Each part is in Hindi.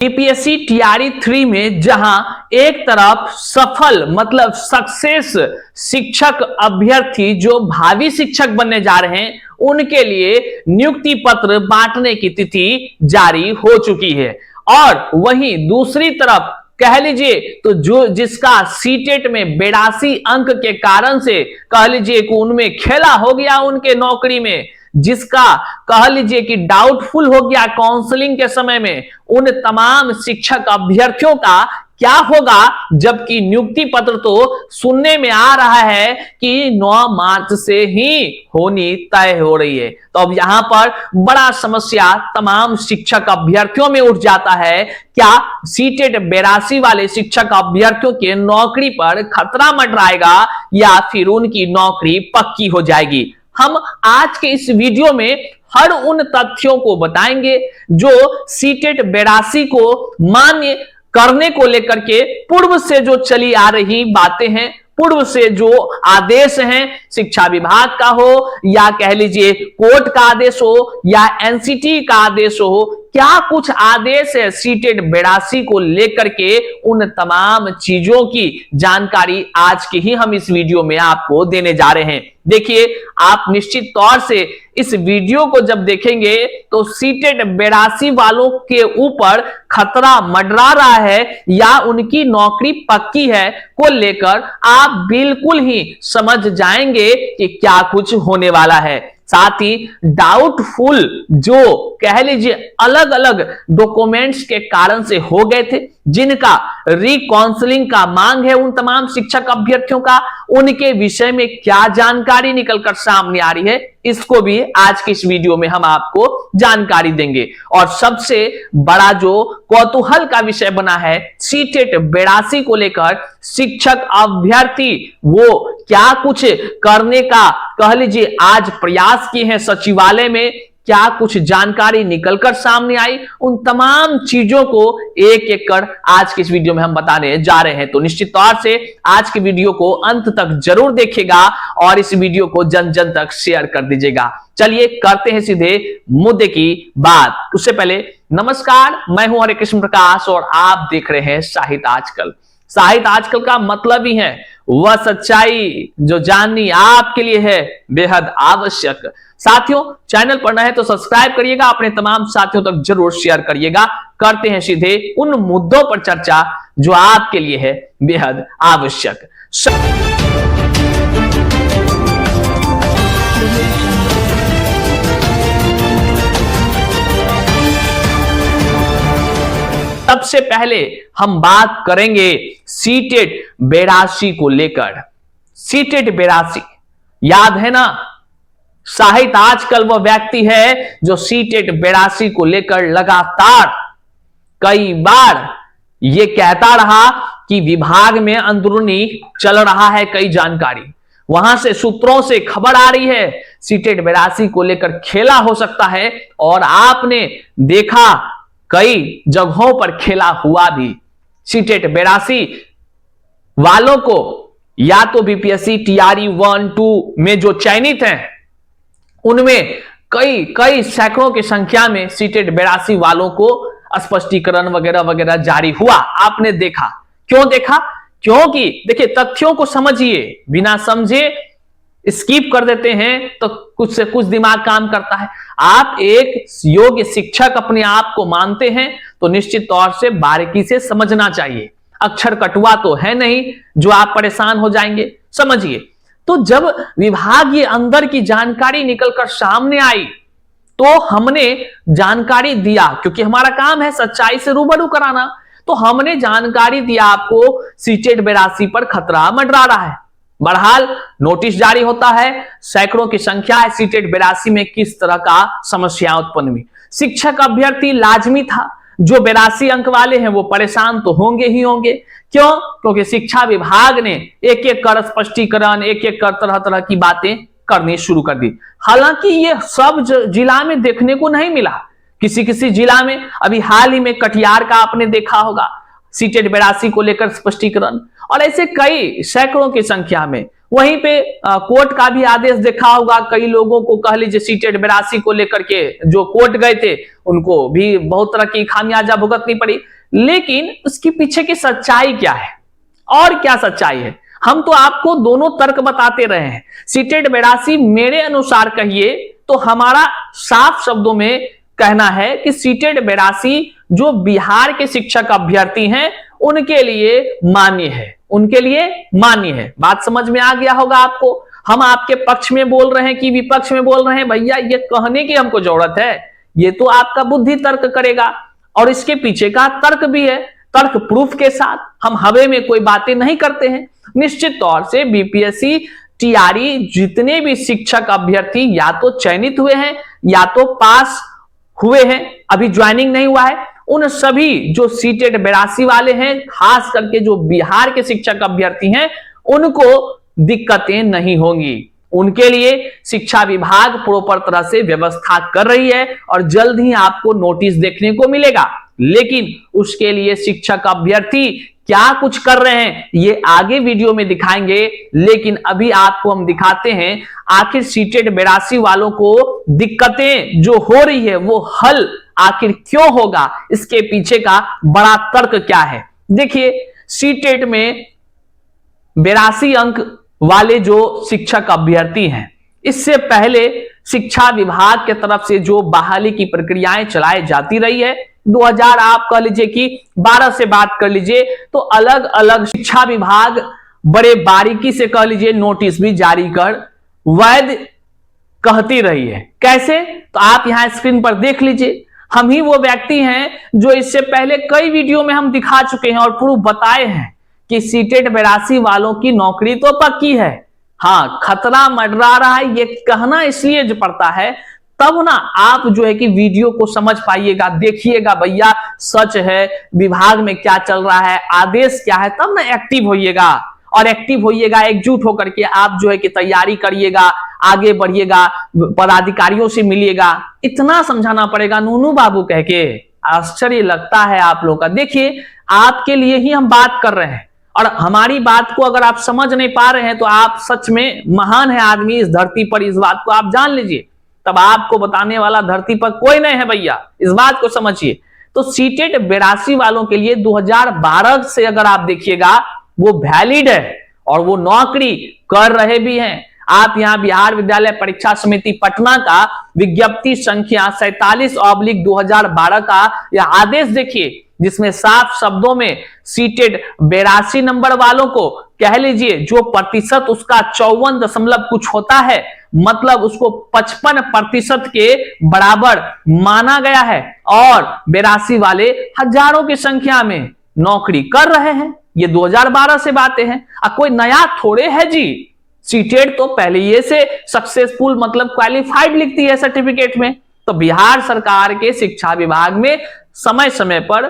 यूपीएससी टीआरई 3 में जहां एक तरफ सफल मतलब सक्सेस शिक्षक अभ्यर्थी जो भावी शिक्षक बनने जा रहे हैं उनके लिए नियुक्ति पत्र बांटने की तिथि जारी हो चुकी है। और वहीं दूसरी तरफ कह लीजिए तो जो जिसका सीटेट में 82 अंक के कारण से कह लीजिए कि उनमें खेला हो गया उनके नौकरी में, जिसका कह लीजिए कि डाउटफुल हो गया काउंसलिंग के समय में, उन तमाम शिक्षक अभ्यर्थियों का क्या होगा, जबकि नियुक्ति पत्र तो सुनने में आ रहा है कि 9 मार्च से ही होनी तय हो रही है। तो अब यहां पर बड़ा समस्या तमाम शिक्षक अभ्यर्थियों में उठ जाता है, क्या सीटेट 82 वाले शिक्षक अभ्यर्थियों के नौकरी पर खतरा मंडराएगा या फिर उनकी नौकरी पक्की हो जाएगी। हम आज के इस वीडियो में हर उन तथ्यों को बताएंगे जो सीटेट 82 को मान्य करने को लेकर के पूर्व से जो चली आ रही बातें हैं, पूर्व से जो आदेश हैं, शिक्षा विभाग का हो या कह लीजिए कोर्ट का आदेश हो या एनसीटी का आदेश हो, क्या कुछ आदेश है सीटेट 82 को लेकर के, उन तमाम चीजों की जानकारी आज के ही हम इस वीडियो में आपको देने जा रहे हैं। देखिए, आप निश्चित तौर से इस वीडियो को जब देखेंगे तो सीटेट 82 वालों के ऊपर खतरा मंडरा रहा है या उनकी नौकरी पक्की है को लेकर आप बिल्कुल ही समझ जाएंगे कि क्या कुछ होने वाला है। साथ ही डाउटफुल जो कह लीजिए अलग अलग डॉक्यूमेंट्स के कारण से हो गए थे, जिनका रिकाउंसलिंग का मांग है उन तमाम शिक्षक अभ्यर्थियों का, उनके विषय में क्या जानकारी निकलकर सामने आ रही है, इसको भी आज की इस वीडियो में हम आपको जानकारी देंगे। और सबसे बड़ा जो कौतूहल का विषय बना है सीटेट 82 को लेकर, शिक्षक अभ्यर्थी वो क्या कुछ करने का कह लीजिए आज प्रयास किए हैं सचिवालय में, क्या कुछ जानकारी निकलकर सामने आई, उन तमाम चीजों को एक एक कर आज के इस वीडियो में हम बताने जा रहे हैं। तो निश्चित तौर से आज के वीडियो को अंत तक जरूर देखिएगा और इस वीडियो को जन जन तक शेयर कर दीजिएगा। चलिए करते हैं सीधे मुद्दे की बात। उससे पहले नमस्कार, मैं हूं हरे कृष्ण प्रकाश और आप देख रहे हैं साहित्य आजकल। साहित्य आजकल का मतलब ही है वह सच्चाई जो जाननी आपके लिए है बेहद आवश्यक। साथियों, चैनल पर नए हैं तो सब्सक्राइब करिएगा, अपने तमाम साथियों तक जरूर शेयर करिएगा। करते हैं सीधे उन मुद्दों पर चर्चा जो आपके लिए है बेहद आवश्यक। सबसे पहले हम बात करेंगे सीटेट 82 को लेकर। सीटेट 82 याद है ना, साहित्य आजकल वह व्यक्ति है जो सीटेट 82 को लेकर लगातार कई बार यह कहता रहा कि विभाग में अंदरूनी चल रहा है कई जानकारी, वहां से सूत्रों से खबर आ रही है सीटेट 82 को लेकर खेला हो सकता है। और आपने देखा कई जगहों पर खेला हुआ भी। सीटेट 82 वालों को या तो बीपीएससी टीआरई 1-2 में जो चयनित हैं उनमें कई सैकड़ों की संख्या में सीटेट 82 वालों को स्पष्टीकरण वगैरह वगैरह जारी हुआ। आपने देखा, क्यों देखा? क्योंकि देखिए तथ्यों को समझिए, बिना समझे स्किप कर देते हैं तो कुछ से कुछ दिमाग काम करता है। आप एक योग्य शिक्षक अपने आप को मानते हैं तो निश्चित तौर से बारीकी से समझना चाहिए। अक्षर कटुआ तो है नहीं जो आप परेशान हो जाएंगे, समझिए। तो जब विभाग ये अंदर की जानकारी निकलकर सामने आई तो हमने जानकारी दिया, क्योंकि हमारा काम है सच्चाई से रूबरू कराना, तो हमने जानकारी दिया आपको सीटेट 82 पर खतरा मंडरा रहा है। बहरहाल नोटिस जारी होता है, सैकड़ों की संख्या है, सीटेट 82 में किस तरह का समस्या उत्पन्न हुई। शिक्षक अभ्यर्थी लाजमी था, जो 82 अंक वाले हैं वो परेशान तो होंगे ही होंगे। क्यों? क्योंकि शिक्षा विभाग ने एक एक कर स्पष्टीकरण, एक एक कर तरह तरह की बातें करनी शुरू कर दी। हालांकि ये सब जिला में देखने को नहीं मिला, किसी किसी जिला में, अभी हाल ही में कटिहार का आपने देखा होगा सीटेट 82 को लेकर स्पष्टीकरण, और ऐसे कई सैकड़ों की संख्या में वहीं पे कोर्ट का भी आदेश देखा होगा, कई लोगों को कह लीजिए सीटेट 82 को लेकर के जो कोर्ट गए थे उनको भी बहुत तरह की खामियाजा भुगतनी पड़ी। लेकिन उसके पीछे की सच्चाई क्या है और क्या सच्चाई है, हम तो आपको दोनों तर्क बताते रहे हैं। सीटेट 82 मेरे अनुसार कहिए तो हमारा साफ शब्दों में कहना है कि सीटेट 82 जो बिहार के शिक्षक अभ्यर्थी हैं उनके लिए मान्य है, उनके लिए मान्य है। बात समझ में आ गया होगा आपको। हम आपके पक्ष में बोल रहे हैं कि विपक्ष में बोल रहे हैं, भैया ये कहने की हमको जरूरत है, ये तो आपका बुद्धि तर्क करेगा और इसके पीछे का तर्क भी है, तर्क प्रूफ के साथ। हम हवे में कोई बातें नहीं करते हैं। निश्चित तौर से बीपीएससी टीआरई जितने भी शिक्षक अभ्यर्थी या तो चयनित हुए हैं या तो पास हुए हैं, अभी ज्वाइनिंग नहीं हुआ है, उन सभी जो सीटेट 82 वाले हैं, खास करके जो बिहार के शिक्षक अभ्यर्थी हैं, उनको दिक्कतें नहीं होंगी। उनके लिए शिक्षा विभाग प्रॉपर तरह से व्यवस्था कर रही है और जल्द ही आपको नोटिस देखने को मिलेगा। लेकिन उसके लिए शिक्षक अभ्यर्थी क्या कुछ कर रहे हैं ये आगे वीडियो में दिखाएंगे। लेकिन अभी आपको हम दिखाते हैं आखिर सीटेट 82 वालों को दिक्कतें जो हो रही है वो हल आखिर क्यों होगा, इसके पीछे का बड़ा तर्क क्या है। देखिए, सीटेट में 82 अंक वाले जो शिक्षक अभ्यर्थी हैं, इससे पहले शिक्षा विभाग के तरफ से जो बहाली की प्रक्रियाएं चलाई जाती रही है, 2000 आप कह लीजिए कि 12 से बात कर लीजिए तो अलग अलग शिक्षा विभाग बड़े बारीकी से कह लीजिए नोटिस भी जारी कर वैध कहती रही है। कैसे, तो आप यहां स्क्रीन पर देख लीजिए। हम ही वो व्यक्ति हैं जो इससे पहले कई वीडियो में हम दिखा चुके हैं और प्रूफ बताए हैं कि सीटेट 82 वालों की नौकरी तो पक्की है। हाँ, खतरा मंडरा रहा है ये कहना इसलिए जो पड़ता है, तब ना आप जो है कि वीडियो को समझ पाइएगा, देखिएगा भैया सच है, विभाग में क्या चल रहा है, आदेश क्या है, तब ना एक्टिव होइएगा। और एक्टिव होइएगा, एकजुट होकर के आप जो है कि तैयारी करिएगा, आगे बढ़िएगा, पदाधिकारियों से मिलिएगा। इतना समझाना पड़ेगा नूनू बाबू कह के, आश्चर्य लगता है आप लोगों का। देखिए, आपके लिए ही हम बात कर रहे हैं और हमारी बात को अगर आप समझ नहीं पा रहे हैं तो आप सच में महान है आदमी इस धरती पर, इस बात को आप जान लीजिए। तब आपको बताने वाला धरती पर कोई नहीं है भैया, इस बात को समझिए। तो सीटेट 82 वालों के लिए 2012 से अगर आप देखिएगा वो वैलिड है और वो नौकरी कर रहे भी हैं। आप यहां बिहार विद्यालय परीक्षा समिति पटना का विज्ञप्ति संख्या 47/2012 का यह आदेश देखिए, जिसमें साफ शब्दों में सीटेट 82 नंबर वालों को कह लीजिए जो प्रतिशत उसका 54 दशमलव कुछ होता है, मतलब उसको 55% के बराबर माना गया है और 82 वाले हजारों की संख्या में नौकरी कर रहे हैं। ये 2012 से बातें हैं, कोई नया थोड़े है जी। सीटेट तो पहले ये से सक्सेसफुल मतलब क्वालिफाइड लिखती है सर्टिफिकेट में। तो बिहार सरकार के शिक्षा विभाग में समय समय पर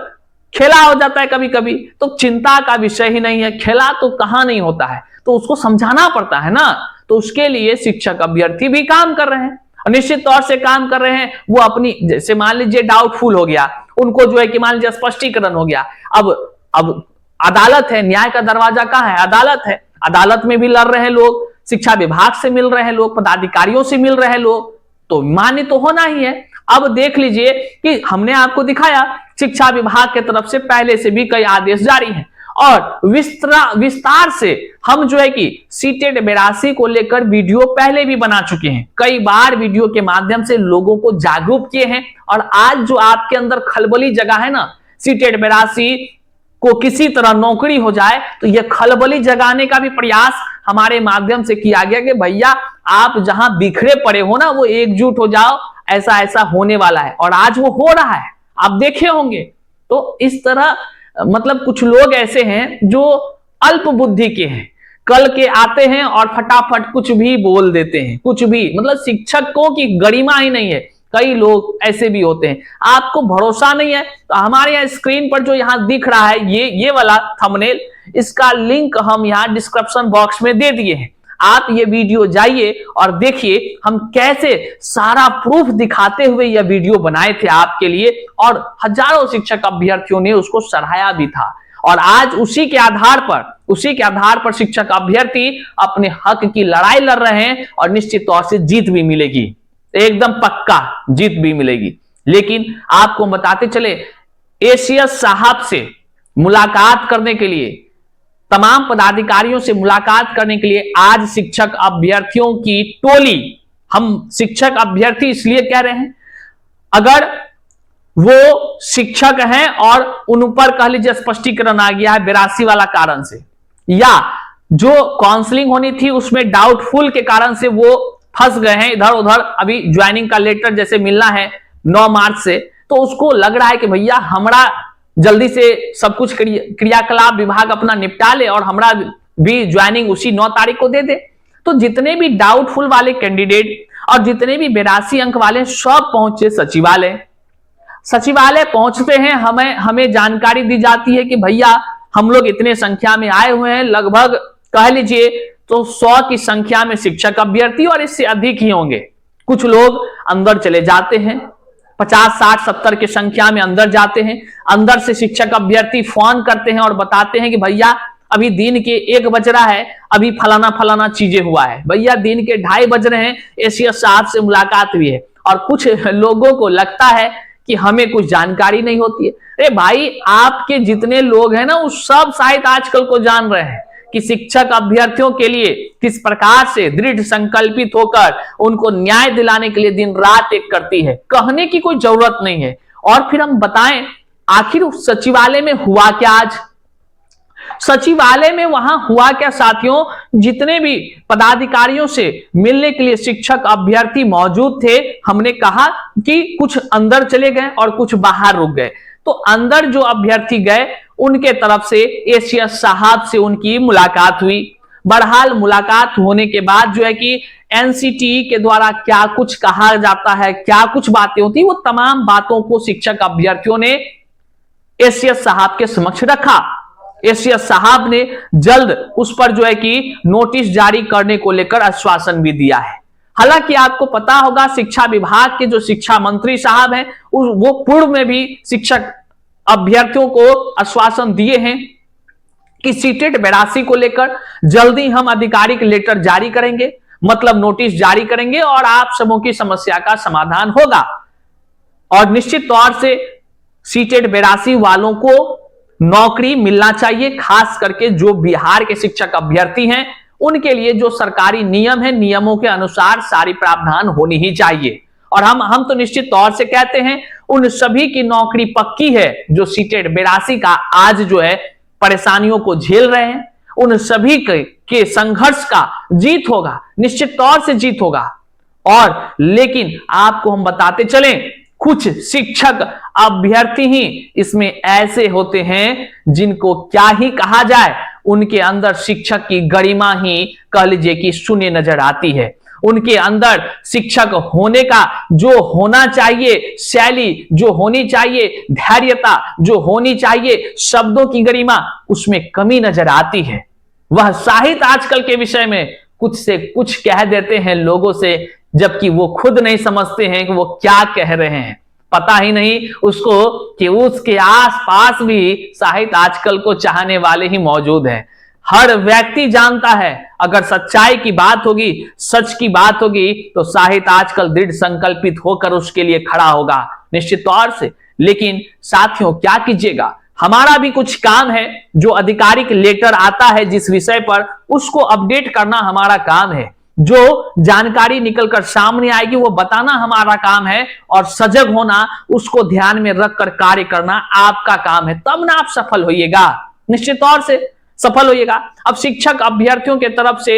खेला हो जाता है कभी कभी, तो चिंता का विषय ही नहीं है, खेला तो कहां नहीं होता है, तो उसको समझाना पड़ता है ना। तो उसके लिए शिक्षक अभ्यर्थी भी काम कर रहे हैं, निश्चित तौर से काम कर रहे हैं। वो अपनी जैसे मान लीजिए डाउटफुल हो गया, उनको जो है कि मान लीजिए स्पष्टीकरण हो गया, अब अदालत है, न्याय का दरवाजा कहां है, अदालत है। अदालत में भी लड़ रहे हैं लोग, शिक्षा विभाग से मिल रहे हैं लोग, पदाधिकारियों से मिल रहे हैं लोग, तो मान्य तो होना ही है। अब देख लीजिए कि हमने आपको दिखाया शिक्षा विभाग की तरफ से पहले से भी कई आदेश जारी हैं और विस्तार से हम जो है कि सीटेट 82 को लेकर वीडियो पहले भी बना चुके हैं, कई बार वीडियो के माध्यम से लोगों को जागरूक किए हैं। और आज जो आपके अंदर खलबली जगह है ना, सीटेट 82 को किसी तरह नौकरी हो जाए, तो यह खलबली जगाने का भी प्रयास हमारे माध्यम से किया गया कि भैया आप जहां बिखरे पड़े हो ना वो एकजुट हो जाओ, ऐसा ऐसा होने वाला है। और आज वो हो रहा है, आप देखे होंगे। तो इस तरह मतलब कुछ लोग ऐसे हैं जो अल्प बुद्धि के हैं, कल के आते हैं और फटाफट कुछ भी बोल देते हैं, कुछ भी, मतलब शिक्षकों की गरिमा ही नहीं है। कई लोग ऐसे भी होते हैं, आपको भरोसा नहीं है तो हमारे यहाँ स्क्रीन पर जो यहाँ दिख रहा है ये वाला थंबनेल, इसका लिंक हम यहाँ डिस्क्रिप्शन बॉक्स में दे दिए हैं। आप ये वीडियो जाइए और देखिए हम कैसे सारा प्रूफ दिखाते हुए यह वीडियो बनाए थे आपके लिए, और हजारों शिक्षक अभ्यर्थियों ने उसको सराहा भी था। और आज उसी के आधार पर शिक्षक अभ्यर्थी अपने हक की लड़ाई लड़ रहे हैं और निश्चित तौर से जीत भी मिलेगी, एकदम पक्का जीत भी मिलेगी। लेकिन आपको बताते चले, एसीएस साहब से मुलाकात करने के लिए, तमाम पदाधिकारियों से मुलाकात करने के लिए आज शिक्षक अभ्यर्थियों की टोली, हम शिक्षक अभ्यर्थी इसलिए कह रहे हैं, अगर वो शिक्षक हैं और उन पर कह लीजिए स्पष्टीकरण आ गया है 82 वाला कारण से, या जो काउंसलिंग होनी थी उसमें डाउटफुल के कारण से वो फंस गए हैं इधर उधर, अभी ज्वाइनिंग का लेटर जैसे मिलना है 9 मार्च से, तो उसको लग रहा है कि भैया हमारा जल्दी से सब कुछ क्रियाकलाप विभाग अपना निपटा ले और हमारा भी ज्वाइनिंग उसी 9 तारीख को दे दे। तो जितने भी डाउटफुल वाले कैंडिडेट और जितने भी 82 अंक वाले सब पहुंचे सचिवालय पहुंचते हैं, हमें जानकारी दी जाती है कि भैया हम लोग इतने संख्या में आए हुए हैं, लगभग कह लीजिए तो 100 की संख्या में शिक्षक अभ्यर्थी और इससे अधिक ही होंगे। कुछ लोग अंदर चले जाते हैं, 50, 60, 70 की संख्या में अंदर जाते हैं। अंदर से शिक्षक अभ्यर्थी फोन करते हैं और बताते हैं कि भैया अभी दिन के 1 बज रहा है, अभी फलाना चीजें हुआ है, भैया दिन के 2:30 बज रहे हैं, एसीएस साहब से मुलाकात हुई है। और कुछ लोगों को लगता है कि हमें कुछ जानकारी नहीं होती है। अरे भाई, आपके जितने लोग हैं ना, वो सब शायद आजकल को जान रहे हैं कि शिक्षक अभ्यर्थियों के लिए किस प्रकार से दृढ़ संकल्पित होकर उनको न्याय दिलाने के लिए दिन रात एक करती है। कहने की कोई जरूरत नहीं है। और फिर हम बताएं आखिर सचिवालय में हुआ क्या। आज सचिवालय में वहां हुआ क्या साथियों, जितने भी पदाधिकारियों से मिलने के लिए शिक्षक अभ्यर्थी मौजूद थे, हमने कहा कि कुछ अंदर चले गए और कुछ बाहर रुक गए। तो अंदर जो अभ्यर्थी गए उनके तरफ से एसीएस साहब से उनकी मुलाकात हुई। बहरहाल मुलाकात होने के बाद जो है कि एनसीटीई के द्वारा क्या कुछ कहा जाता है, क्या कुछ बातें होती, वो तमाम बातों को शिक्षक अभ्यर्थियों ने एसीएस साहब के समक्ष रखा। एसीएस साहब ने जल्द उस पर जो है कि नोटिस जारी करने को लेकर आश्वासन भी दिया है। हालांकि आपको पता होगा शिक्षा विभाग के जो शिक्षा मंत्री साहब हैं, वो पूर्व में भी शिक्षक अभ्यर्थियों को आश्वासन दिए हैं कि सीटेट 82 को लेकर जल्दी हम आधिकारिक लेटर जारी करेंगे, मतलब नोटिस जारी करेंगे और आप सबों की समस्या का समाधान होगा। और निश्चित तौर से सीटेट 82 वालों को नौकरी मिलना चाहिए, खास करके जो बिहार के शिक्षक अभ्यर्थी हैं उनके लिए जो सरकारी नियम है, नियमों के अनुसार सारी प्रावधान होनी ही चाहिए। और हम तो निश्चित तौर से कहते हैं उन सभी की नौकरी पक्की है जो सीटेट 82 का आज जो है परेशानियों को झेल रहे हैं, उन सभी के संघर्ष का जीत होगा, निश्चित तौर से जीत होगा। और लेकिन आपको हम बताते चलें, कुछ शिक्षक अभ्यर्थी ही इसमें ऐसे होते हैं जिनको क्या ही कहा जाए, उनके अंदर शिक्षक की गरिमा ही कह लीजिए कि शून्य नजर आती है। उनके अंदर शिक्षक होने का जो होना चाहिए, शैली जो होनी चाहिए, धैर्यता जो होनी चाहिए, शब्दों की गरिमा, उसमें कमी नजर आती है। वह साहित्य आजकल के विषय में कुछ से कुछ कह देते हैं लोगों से, जबकि वो खुद नहीं समझते हैं कि वो क्या कह रहे हैं। पता ही नहीं उसको कि उसके आसपास भी साहित्य आजकल को चाहने वाले ही मौजूद हैं। हर व्यक्ति जानता है अगर सच्चाई की बात होगी, सच की बात होगी, तो साहित्य आजकल दृढ़ संकल्पित होकर उसके लिए खड़ा होगा, निश्चित तौर से। लेकिन साथियों क्या कीजिएगा, हमारा भी कुछ काम है, जो आधिकारिक लेटर आता है जिस विषय पर, उसको अपडेट करना हमारा काम है। जो जानकारी निकलकर सामने आएगी वो बताना हमारा काम है, और सजग होना, उसको ध्यान में रखकर कार्य करना आपका काम है। तब ना आप सफल होइएगा, निश्चित तौर से सफल होइएगा। अब शिक्षक अभ्यर्थियों के तरफ से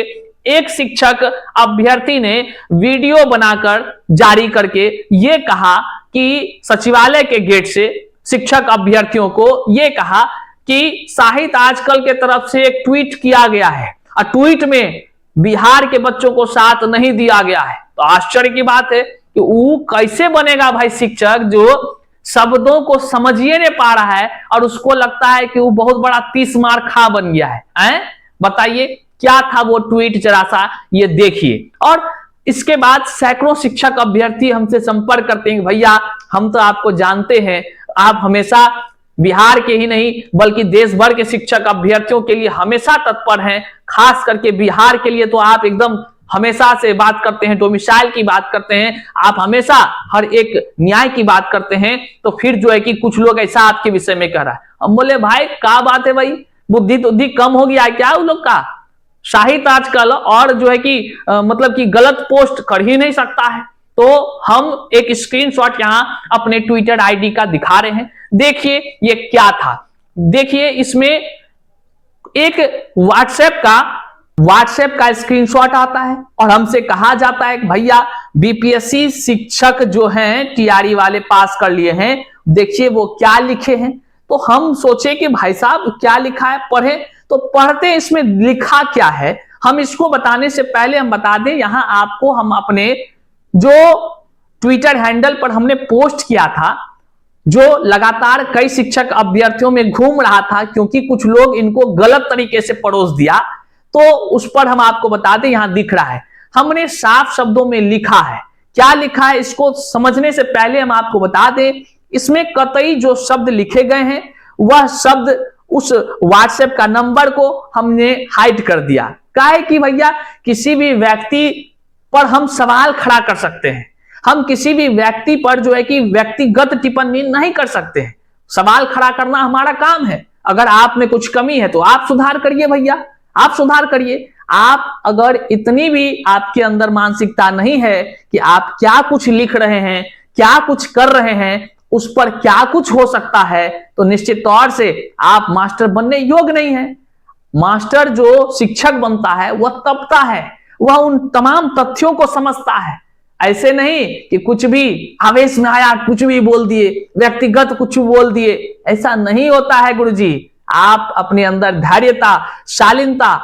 एक शिक्षक अभ्यर्थी ने वीडियो बनाकर जारी करके ये कहा कि सचिवालय के गेट से शिक्षक अभ्यर्थियों को ये कहा कि साहित्य आजकल के तरफ से एक ट्वीट किया गया है और ट्वीट में बिहार के बच्चों को साथ नहीं दिया गया है। तो आश्चर्य की बात है कि वो कैसे बनेगा भाई शिक्षक जो शब्दों को समझिए नहीं पा रहा है और उसको लगता है कि वो बहुत बड़ा 30 मार खा बन गया है। बताइए क्या था वो ट्वीट, जरा सा ये देखिए। और इसके बाद सैकड़ों शिक्षक अभ्यर्थी हमसे संपर्क करते हैं, भैया हम तो आपको जानते हैं, आप हमेशा बिहार के ही नहीं बल्कि देश भर के शिक्षक अभ्यर्थियों के लिए हमेशा तत्पर हैं। खास करके बिहार के लिए तो आप एकदम हमेशा से बात करते हैं, डोमिसाइल की बात करते हैं, आप हमेशा हर एक न्याय की बात करते हैं। तो फिर जो है कि कुछ लोग ऐसा आपके विषय में कह रहा है। हम बोले भाई क्या बात है भाई, बुद्धि तो कम हो गया है क्या उन लोग का? शाहिद आजकल और जो है कि मतलब कि गलत पोस्ट कर ही नहीं सकता है। तो हम एक स्क्रीनशॉट यहां अपने ट्विटर आईडी का दिखा रहे हैं। देखिए ये क्या था। देखिए इसमें एक व्हाट्सएप का स्क्रीनशॉट आता है और हमसे कहा जाता है भैया बीपीएससी शिक्षक जो हैं टीआरई वाले पास कर लिए हैं, देखिए वो क्या लिखे हैं। तो हम सोचे कि भाई साहब क्या लिखा है, पढ़े। तो पढ़ते इसमें लिखा क्या है। हम इसको बताने से पहले हम बता दें, यहां आपको हम अपने जो ट्विटर हैंडल पर हमने पोस्ट किया था, जो लगातार कई शिक्षक अभ्यर्थियों में घूम रहा था क्योंकि कुछ लोग इनको गलत तरीके से परोस दिया, तो उस पर हम आपको बता दें, यहां दिख रहा है हमने साफ शब्दों में लिखा है। क्या लिखा है इसको समझने से पहले हम आपको बता दें, इसमें कतई जो शब्द लिखे गए हैं वह शब्द उस व्हाट्सएप का नंबर को हमने हाइड कर दिया। काहे कि भैया किसी भी व्यक्ति पर हम सवाल खड़ा कर सकते हैं, हम किसी भी व्यक्ति पर जो है कि व्यक्तिगत टिप्पणी नहीं कर सकते हैं। सवाल खड़ा करना हमारा काम है। अगर आप में कुछ कमी है तो आप सुधार करिए भैया, आप सुधार करिए। आप अगर इतनी भी आपके अंदर मानसिकता नहीं है कि आप क्या कुछ लिख रहे हैं, क्या कुछ कर रहे हैं, उस पर क्या कुछ हो सकता है, तो निश्चित तौर से आप मास्टर बनने योग्य नहीं है। मास्टर जो शिक्षक बनता है वह तपता है, वह उन तमाम तथ्यों को समझता है। ऐसे नहीं कि कुछ भी आवेश में आया कुछ भी बोल दिए, व्यक्तिगत कुछ बोल दिए, ऐसा नहीं होता है गुरुजी। आप अपने अंदर धैर्यता, शालीनता,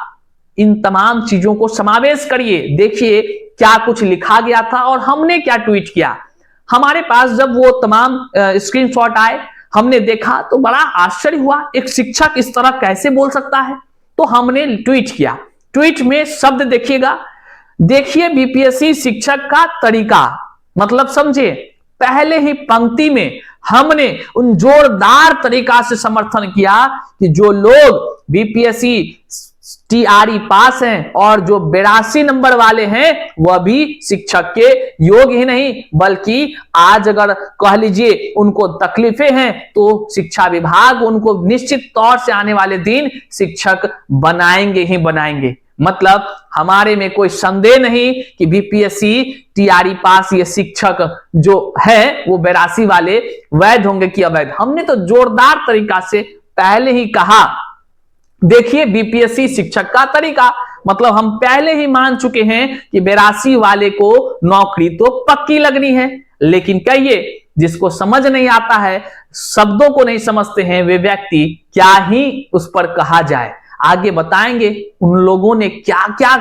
इन तमाम चीजों को समावेश करिए। देखिए क्या कुछ लिखा गया था और हमने क्या ट्वीट किया। हमारे पास जब वो तमाम स्क्रीनशॉट आए, हमने देखा तो बड़ा आश्चर्य हुआ, एक शिक्षक इस तरह कैसे बोल सकता है। तो हमने ट्वीट किया। ट्वीट में शब्द देखिएगा, देखिए बीपीएससी शिक्षक का तरीका, मतलब समझे, पहले ही पंक्ति में हमने उन जोरदार तरीका से समर्थन किया कि जो लोग बीपीएससी टीआरई पास हैं और जो 82 नंबर वाले हैं वह भी शिक्षक के योग्य ही नहीं, बल्कि आज अगर कह लीजिए उनको तकलीफें हैं तो शिक्षा विभाग उनको निश्चित तौर से आने वाले दिन शिक्षक बनाएंगे ही बनाएंगे। मतलब हमारे में कोई संदेह नहीं कि बीपीएससी टीआरई पास ये शिक्षक जो है वो 82 वाले वैध होंगे कि अवैध। हमने तो जोरदार तरीका से पहले ही कहा, देखिए बीपीएससी शिक्षक का तरीका, मतलब हम पहले ही मान चुके हैं कि 82 वाले को नौकरी तो पक्की लगनी है। लेकिन कहिए जिसको समझ नहीं आता है, शब्दों को नहीं समझते हैं, वे व्यक्ति क्या ही उस पर कहा जाए। आगे बताएंगे उन लोगों ने क्या क्या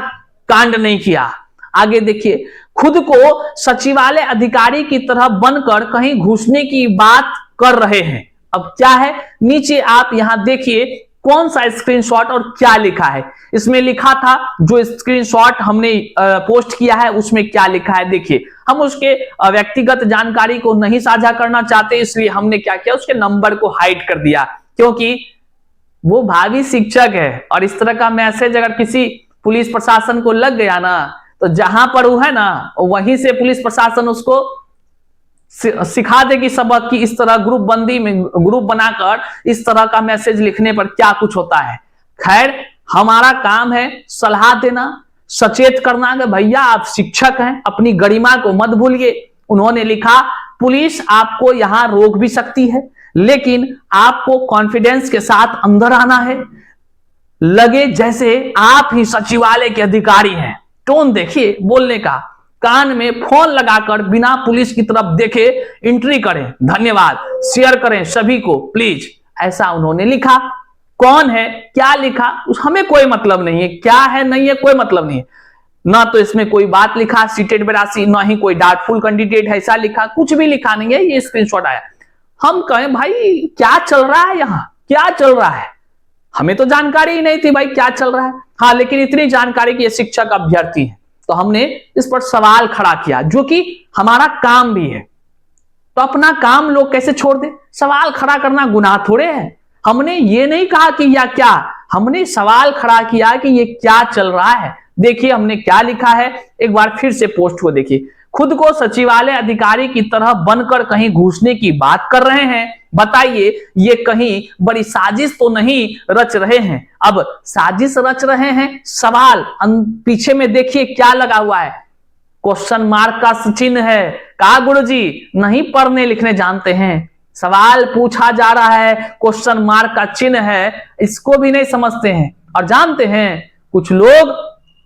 कांड नहीं किया। आगे देखिए, खुद को सचिवालय अधिकारी की तरह बनकर कहीं घुसने की बात कर रहे हैं। अब क्या है, नीचे आप यहां देखिए कौन सा स्क्रीनशॉट और क्या लिखा है। इसमें लिखा था, जो स्क्रीनशॉट हमने पोस्ट किया है उसमें क्या लिखा है देखिए। हम उसके व्यक्तिगत जानकारी को नहीं साझा करना चाहते, इसलिए हमने क्या किया, उसके नंबर को हाइड कर दिया, क्योंकि वो भावी शिक्षक है। और इस तरह का मैसेज अगर किसी पुलिस प्रशासन को लग गया ना, तो जहां पर वो है ना वहीं से पुलिस प्रशासन उसको सिखा देगी सबक कि इस तरह ग्रुप बंदी में ग्रुप बनाकर इस तरह का मैसेज लिखने पर क्या कुछ होता है। खैर, हमारा काम है सलाह देना, सचेत करना कि भैया आप शिक्षक हैं, अपनी गरिमा को मत भूलिए। उन्होंने लिखा, पुलिस आपको यहां रोक भी सकती है, लेकिन आपको कॉन्फिडेंस के साथ अंदर आना है, लगे जैसे आप ही सचिवालय के अधिकारी हैं। टोन देखिए बोलने का, कान में फोन लगाकर बिना पुलिस की तरफ देखे एंट्री करें, धन्यवाद, शेयर करें सभी को प्लीज, ऐसा उन्होंने लिखा। कौन है, क्या लिखा, हमें कोई मतलब नहीं है, क्या है नहीं है कोई मतलब नहीं है। ना तो इसमें कोई बात लिखा सीटेड 82, ना ही कोई डाउटफुल कैंडिडेट है ऐसा लिखा, कुछ भी लिखा नहीं है। ये स्क्रीनशॉट आया। हम कहें भाई क्या चल रहा है यहाँ, क्या चल रहा है, हमें तो जानकारी ही नहीं थी भाई क्या चल रहा है। हाँ, लेकिन इतनी जानकारी कि ये शिक्षक अभ्यर्थी है, तो हमने इस पर सवाल खड़ा किया, जो कि हमारा काम भी है। तो अपना काम लोग कैसे छोड़ दे? सवाल खड़ा करना गुनाह थोड़े है। हमने ये नहीं कहा कि या क्या, हमने सवाल खड़ा किया कि ये क्या चल रहा है। देखिए हमने क्या लिखा है, एक बार फिर से पोस्ट को देखिए। खुद को सचिवालय अधिकारी की तरह बनकर कहीं घुसने की बात कर रहे हैं, बताइए ये कहीं बड़ी साजिश तो नहीं रच रहे हैं? अब साजिश रच रहे हैं, सवाल पीछे में देखिए क्या लगा हुआ है, क्वेश्चन मार्क का चिन्ह है। कहा गुरुजी नहीं पढ़ने लिखने जानते हैं, सवाल पूछा जा रहा है, क्वेश्चन मार्क का चिन्ह है, इसको भी नहीं समझते हैं। और जानते हैं कुछ लोग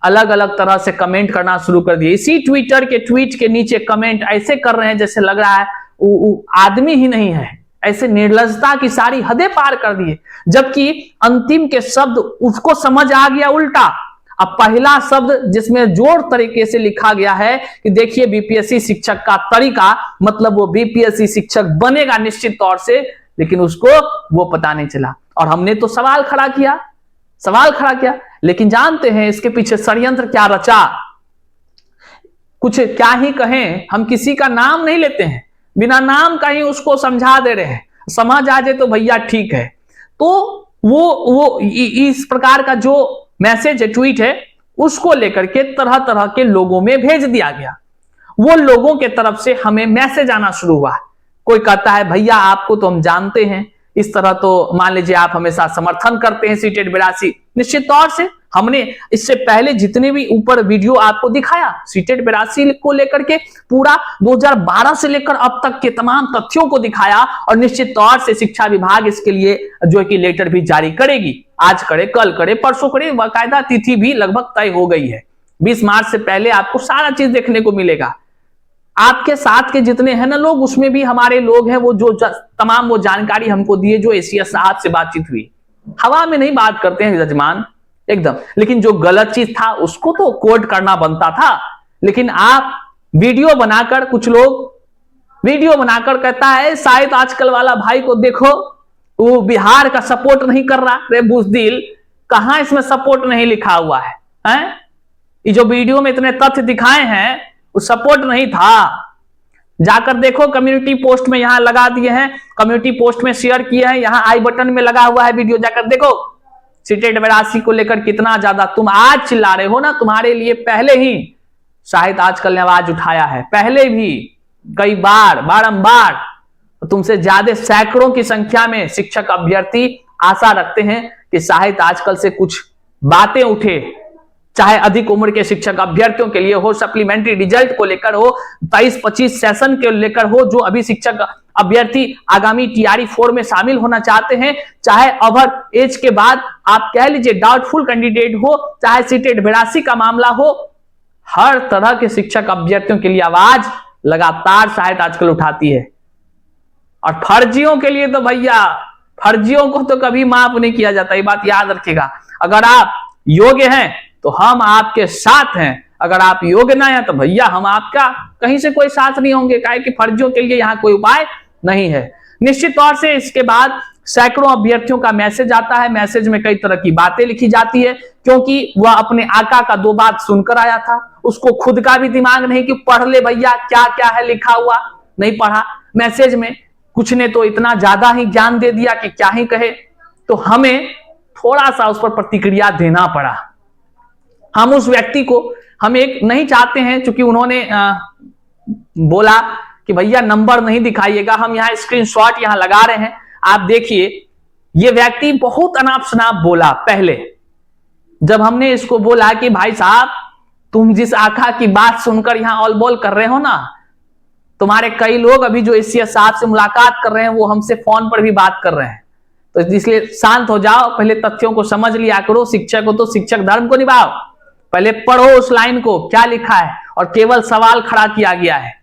अलग अलग तरह से कमेंट करना शुरू कर दिए। इसी ट्विटर के ट्वीट के नीचे कमेंट ऐसे कर रहे हैं जैसे लग रहा है वो आदमी ही नहीं है। ऐसे निर्लज्जता की सारी हदें पार कर दिए, जबकि अंतिम के शब्द उसको समझ आ गया उल्टा। अब पहला शब्द जिसमें जोर तरीके से लिखा गया है कि देखिए बीपीएससी शिक्षक का तरीका, मतलब वो बीपीएससी शिक्षक बनेगा निश्चित तौर से, लेकिन उसको वो पता नहीं चला। और हमने तो सवाल खड़ा किया, लेकिन जानते हैं इसके पीछे षड्यंत्र क्या रचा। कुछ क्या ही कहें, हम किसी का नाम नहीं लेते हैं, बिना नाम का ही उसको समझा दे रहे हैं, समझ आ जाए तो भैया ठीक है। तो वो इस प्रकार का जो मैसेज है, ट्वीट है, उसको लेकर के तरह तरह के लोगों में भेज दिया गया। वो लोगों के तरफ से हमें मैसेज आना शुरू हुआ। कोई कहता है भैया आपको तो हम जानते हैं, इस तरह तो मान लीजिए आप हमेशा समर्थन करते हैं सीटेट 82। निश्चित तौर से हमने इससे पहले जितने भी ऊपर वीडियो आपको दिखाया सीटेट 82 को लेकर के, पूरा 2012 से लेकर अब तक के तमाम तथ्यों को दिखाया। और निश्चित तौर से शिक्षा विभाग इसके लिए जो है कि लेटर भी जारी करेगी, आज करे, कल करे, परसों करे, बाकायदा तिथि भी लगभग तय हो गई है। 20 मार्च से पहले आपको सारा चीज देखने को मिलेगा। आपके साथ के जितने हैं ना लोग, उसमें भी हमारे लोग हैं, वो जो तमाम वो जानकारी हमको दिए जो एसीएस साहब से बातचीत हुई। हवा में नहीं बात करते हैं जजमान एकदम, लेकिन जो गलत चीज था उसको तो कोट करना बनता था। लेकिन आप वीडियो बनाकर, कुछ लोग वीडियो बनाकर कहता है शायद आजकल वाला भाई को देखो वो बिहार का सपोर्ट नहीं कर रहा। रे बुजदिल, कहां इसमें सपोर्ट नहीं लिखा हुआ है, हैं? ये जो वीडियो में इतने तथ्य दिखाए हैं वो सपोर्ट नहीं था। जाकर देखो, कम्युनिटी पोस्ट में यहां लगा दिए हैं, कम्युनिटी पोस्ट में शेयर किए हैं, यहां आई बटन में लगा हुआ है वीडियो, जाकर देखो। सीटेट 82 को लेकर कितना ज्यादा तुम आज चिल्ला रहे हो ना, तुम्हारे लिए पहले ही शायद आजकल ने आवाज उठाया है, पहले भी कई बार बारंबार। तुमसे ज्यादा सैकड़ों की संख्या में शिक्षक अभ्यर्थी आशा रखते हैं कि शायद आजकल से कुछ बातें उठे, चाहे अधिक उम्र के शिक्षक अभ्यर्थियों के लिए हो, सप्लीमेंट्री रिजल्ट को लेकर हो, 23-25 सेशन के लेकर हो, जो अभी शिक्षक अभ्यर्थी आगामी टीआरई 4 में शामिल होना चाहते हैं, चाहे ओवर एज के बाद आप कह लीजिए डाउटफुल कैंडिडेट हो, चाहे सीटेट 82 का मामला हो, हर तरह के शिक्षक अभ्यर्थियों के लिए आवाज लगातार शायद आजकल उठाती है। और फर्जियों के लिए तो भैया, फर्जियों को तो कभी माफ नहीं किया जाता, ये बात याद रखिएगा। अगर आप योग्य हैं तो हम आपके साथ हैं, अगर आप योग्य ना हैं तो भैया हम आपका कहीं से कोई साथ नहीं होंगे, काहे कि फर्जियों के लिए यहां कोई उपाय नहीं है। निश्चित तौर से इसके बाद सैकड़ों अभ्यर्थियों का मैसेज आता है, मैसेज में कई तरह की बातें लिखी जाती है, क्योंकि वह अपने आका का 2 बात सुनकर आया था, उसको खुद का भी दिमाग नहीं कि पढ़ ले भैया क्या क्या है लिखा हुआ, नहीं पढ़ा। मैसेज में कुछ ने तो इतना ज्यादा ही ज्ञान दे दिया कि क्या ही कहे, तो हमें थोड़ा सा उस पर प्रतिक्रिया देना पड़ा। हम उस व्यक्ति को हम एक नहीं चाहते हैं, क्योंकि उन्होंने बोला कि भैया नंबर नहीं दिखाइएगा, हम यहाँ स्क्रीनशॉट यहाँ लगा रहे हैं, आप देखिए। ये व्यक्ति बहुत अनाप शनाप बोला पहले, जब हमने इसको बोला कि भाई साहब तुम जिस आका की बात सुनकर यहाँ ऑल बॉल कर रहे हो ना, तुम्हारे कई लोग अभी जो एसीएस साहब से मुलाकात कर रहे हैं वो हमसे फोन पर भी बात कर रहे हैं, तो इसलिए शांत हो जाओ, पहले तथ्यों को समझ लिया करो। शिक्षक हो तो शिक्षक धर्म को निभाओ, पहले पढ़ो उस लाइन को क्या लिखा है, और केवल सवाल खड़ा किया गया है।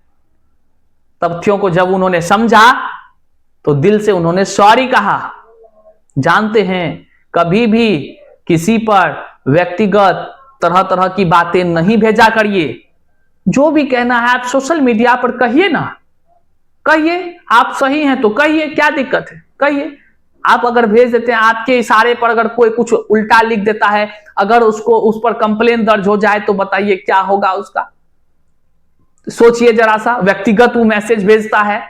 तथ्यों को जब उन्होंने समझा तो दिल से उन्होंने सॉरी कहा। जानते हैं कभी भी किसी पर व्यक्तिगत तरह तरह की बातें नहीं भेजा करिए। जो भी कहना है आप सोशल मीडिया पर कहिए ना, कहिए, आप सही हैं तो कहिए, क्या दिक्कत है, कहिए। आप अगर भेज देते हैं, आपके इशारे पर अगर कोई कुछ उल्टा लिख देता है, अगर उसको उस पर कंप्लेन दर्ज हो जाए तो बताइए क्या होगा उसका। सोचिए जरा सा, व्यक्तिगत वो मैसेज भेजता है,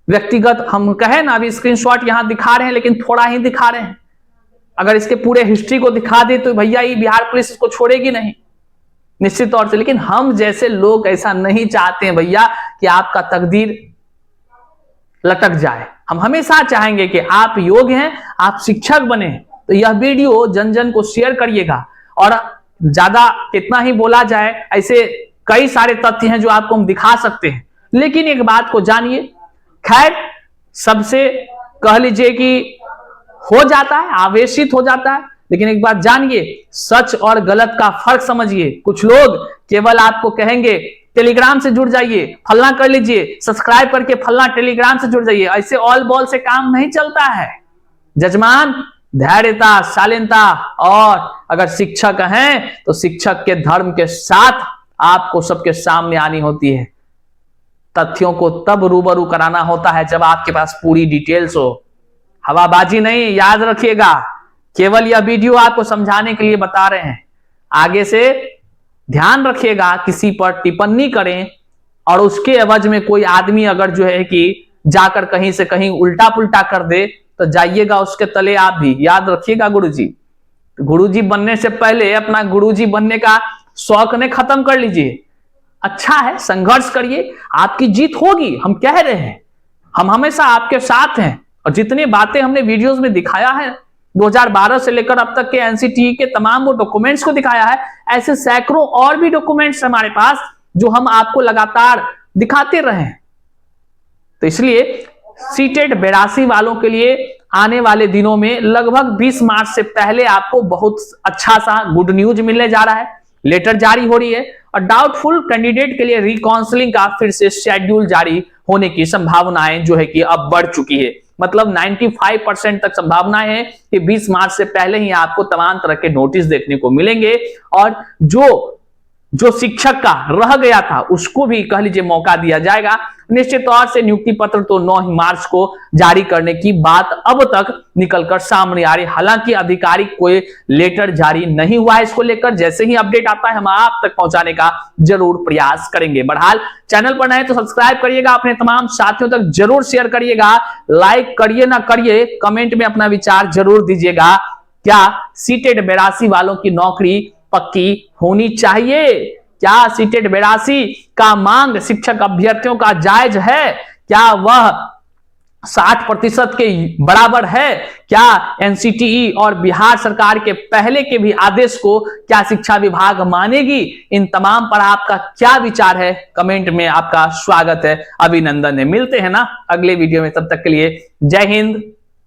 व्यक्तिगत हम कहें ना, अभी स्क्रीनशॉट यहां दिखा रहे हैं लेकिन थोड़ा ही दिखा रहे हैं, अगर इसके पूरे हिस्ट्री को दिखा दे तो भैया ये बिहार पुलिस को छोड़ेगी नहीं निश्चित तौर से। लेकिन हम जैसे लोग ऐसा नहीं चाहते हैं भैया कि आपका तकदीर लटक जाए। हम हमेशा चाहेंगे कि आप योग्य हैं, आप शिक्षक बने। तो यह वीडियो जन जन को शेयर करिएगा। और ज्यादा कितना ही बोला जाए, ऐसे कई सारे तथ्य हैं जो आपको हम दिखा सकते हैं, लेकिन एक बात को जानिए। खैर, सबसे कह लीजिए कि हो जाता है, आवेशित हो जाता है, लेकिन एक बात जानिए, सच और गलत का फर्क समझिए। कुछ लोग केवल आपको कहेंगे टेलीग्राम से जुड़ जाइए, फलना कर लीजिए, सब्सक्राइब करके फलना टेलीग्राम से जुड़ जाइए। ऐसे ऑल बॉल से काम नहीं चलता है। जजमान, धैर्यता, शालीनता, और अगर शिक्षक हैं तो शिक्षक के धर्म के साथ आपको सबके सामने आनी होती है। तथ्यों को तब रूबरू कराना होता है जब आपके पास पूरी डिटेल्स हो, हवाबाजी नहीं। याद रखिएगा, केवल यह वीडियो आपको समझाने के लिए बता रहे हैं। आगे से ध्यान रखिएगा, किसी पर टिप्पणी करें और उसके एवज में कोई आदमी अगर जो है कि जाकर कहीं से कहीं उल्टा पुल्टा कर दे तो जाइएगा उसके तले आप भी। याद रखिएगा गुरुजी, गुरुजी बनने से पहले अपना गुरुजी बनने का शौक ने खत्म कर लीजिए। अच्छा है, संघर्ष करिए, आपकी जीत होगी। हम कह रहे हैं, हम हमेशा आपके साथ हैं। और जितनी बातें हमने वीडियोस में दिखाया है, 2012 से लेकर अब तक के एनसीटीई के तमाम वो डॉक्यूमेंट्स को दिखाया है, ऐसे सैकड़ों और भी डॉक्यूमेंट्स हमारे पास जो हम आपको लगातार दिखाते रहे। तो इसलिए सीटेट 82 वालों के लिए आने वाले दिनों में लगभग 20 मार्च से पहले आपको बहुत अच्छा सा गुड न्यूज मिलने जा रहा है। लेटर जारी हो रही है और डाउटफुल कैंडिडेट के लिए रिकाउंसलिंग का फिर से शेड्यूल जारी होने की संभावनाएं जो है कि अब बढ़ चुकी है। मतलब 95% तक संभावनाएं है कि 20 मार्च से पहले ही आपको तमाम तरह के नोटिस देखने को मिलेंगे। और जो शिक्षक का रह गया था उसको भी कह लीजिए मौका दिया जाएगा। निश्चित तौर से नियुक्ति पत्र तो 9 मार्च को जारी करने की बात अब तक निकलकर सामने आ रही। हालांकि आधिकारिक कोई लेटर जारी नहीं हुआ है इसको लेकर। जैसे ही अपडेट आता है हम आप तक पहुंचाने का जरूर प्रयास करेंगे। बहरहाल, चैनल पर नए तो सब्सक्राइब करिएगा, अपने तमाम साथियों तक जरूर शेयर करिएगा, लाइक करिए ना करिए, कमेंट में अपना विचार जरूर दीजिएगा। क्या सीटेट 82 वालों की नौकरी पक्की होनी चाहिए? क्या सीटेट 82 का मांग शिक्षक अभ्यर्थियों का जायज है? क्या वह 60% के बराबर है? क्या एनसीटीई और बिहार सरकार के पहले के भी आदेश को क्या शिक्षा विभाग मानेगी? इन तमाम पर आपका क्या विचार है? कमेंट में आपका स्वागत है, अभिनंदन है। मिलते हैं ना अगले वीडियो में, तब तक के लिए जय हिंद,